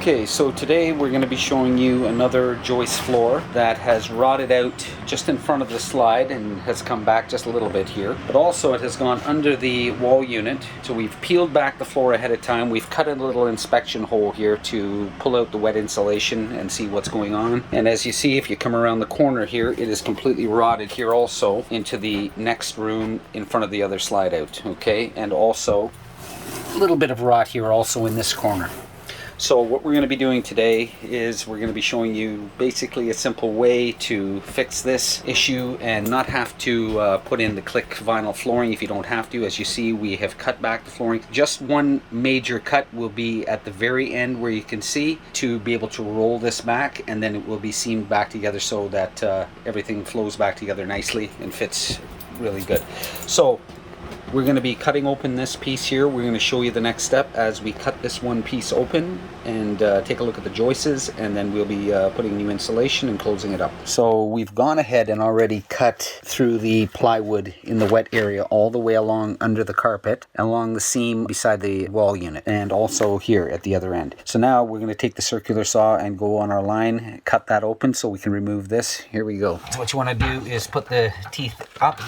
Okay, so today we're going to be showing you another joist floor that has rotted out just in front of the slide and has come back just a little bit here. But also it has gone under the wall unit. So we've peeled back the floor ahead of time. We've cut a little inspection hole here to pull out the wet insulation and see what's going on. And as you see, if you come around the corner here, it is completely rotted here also into the next room in front of the other slide out. Okay, and also a little bit of rot here also in this corner. So what we're going to be doing today is we're going to be showing you basically a simple way to fix this issue and not have to put in the click vinyl flooring if you don't have to. As you see, we have cut back the flooring. Just one major cut will be at the very end where you can see to be able to roll this back, and then it will be seamed back together so that everything flows back together nicely and fits really good. So we're going to be cutting open this piece here. We're going to show you the next step as we cut this one piece open and take a look at the joists, and then we'll be putting new insulation and closing it up. So we've gone ahead and already cut through the plywood in the wet area all the way along under the carpet, along the seam beside the wall unit, and also here at the other end. So now we're going to take the circular saw and go on our line, cut that open so we can remove this. Here we go. So what you want to do is put the teeth up.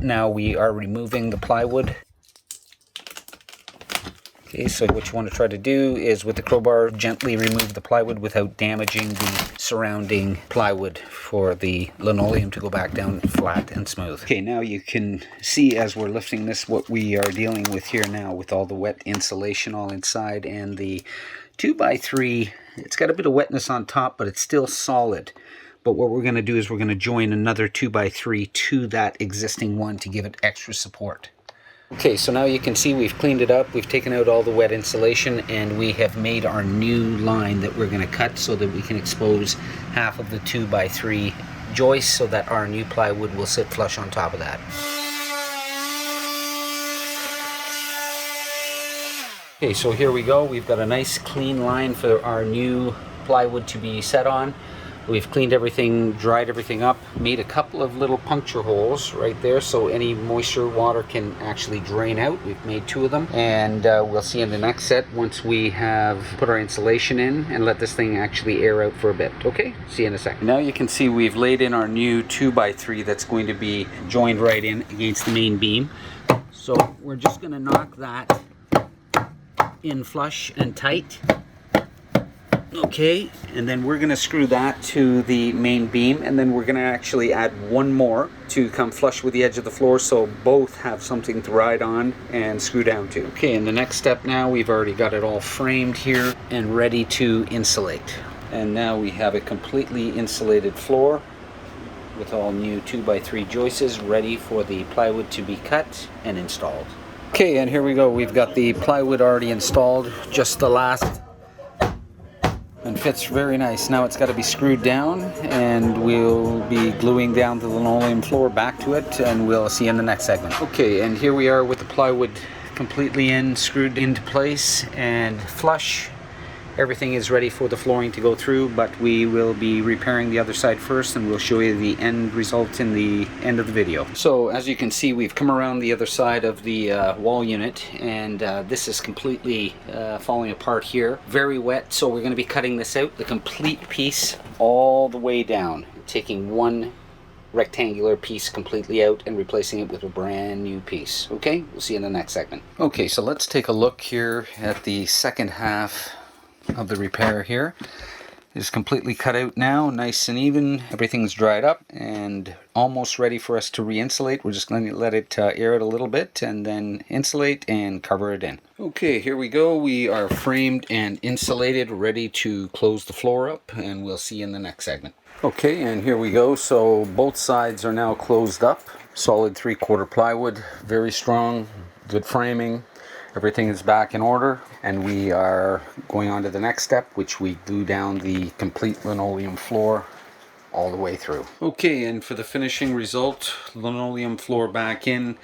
Now we are removing the plywood. Okay, so what you want to try to do is with the crowbar gently remove the plywood without damaging the surrounding plywood for the linoleum to go back down flat and smooth. Okay, now you can see as we're lifting this what we are dealing with here now with all the wet insulation all inside, and the 2x3, it's got a bit of wetness on top, but it's still solid. But what we're going to do is we're going to join another 2x3 to that existing one to give it extra support. Okay, so now you can see we've cleaned it up, we've taken out all the wet insulation, and we have made our new line that we're going to cut so that we can expose half of the 2x3 joist so that our new plywood will sit flush on top of that. Okay, so here we go. We've got a nice clean line for our new plywood to be set on. We've cleaned everything, dried everything up, made a couple of little puncture holes right there so any moisture water can actually drain out. We've made 2 of them, and we'll see in the next set once we have put our insulation in and let this thing actually air out for a bit. Okay, see you in a second. Now you can see we've laid in our new 2x3 that's going to be joined right in against the main beam. So we're just going to knock that in flush and tight. Okay, and then we're going to screw that to the main beam, and then we're going to actually add one more to come flush with the edge of the floor so both have something to ride on and screw down to. Okay, and the next step now, we've already got it all framed here and ready to insulate. And now we have a completely insulated floor with all new 2x3 joists ready for the plywood to be cut and installed. Okay, and here we go. We've got the plywood already installed, just the last, and fits very nice. Now it's got to be screwed down, and we'll be gluing down the linoleum floor back to it, and we'll see you in the next segment. Okay, and here we are with the plywood completely screwed into place and flush. Everything is ready for the flooring to go through, but we will be repairing the other side first, and we'll show you the end result in the end of the video. So as you can see, we've come around the other side of the wall unit, and this is completely falling apart here. Very wet, so we're going to be cutting this out, the complete piece all the way down, taking one rectangular piece completely out and replacing it with a brand new piece. Okay, we'll see you in the next segment. Okay, so let's take a look here at the second half of the repair here. It's completely cut out now, nice and even. Everything's dried up and almost ready for us to re-insulate. We're just going to let it air out a little bit and then insulate and cover it in. Okay, here we go. We are framed and insulated, ready to close the floor up, and we'll see you in the next segment. Okay, and here we go. So both sides are now closed up. Solid 3/4 plywood, very strong, good framing. Everything is back in order, and we are going on to the next step, which we glue down the complete linoleum floor all the way through. Okay, and for the finishing result, linoleum floor back in,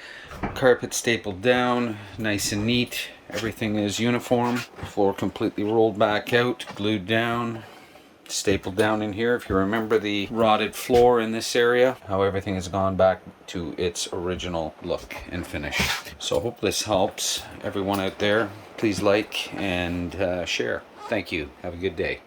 carpet stapled down, nice and neat. Everything is uniform. Floor completely rolled back out, glued down, stapled down in here. If you remember the rotted floor in this area, how everything has gone back to its original look and finish. So I hope this helps everyone out there. Please like and share. Thank you. Have a good day.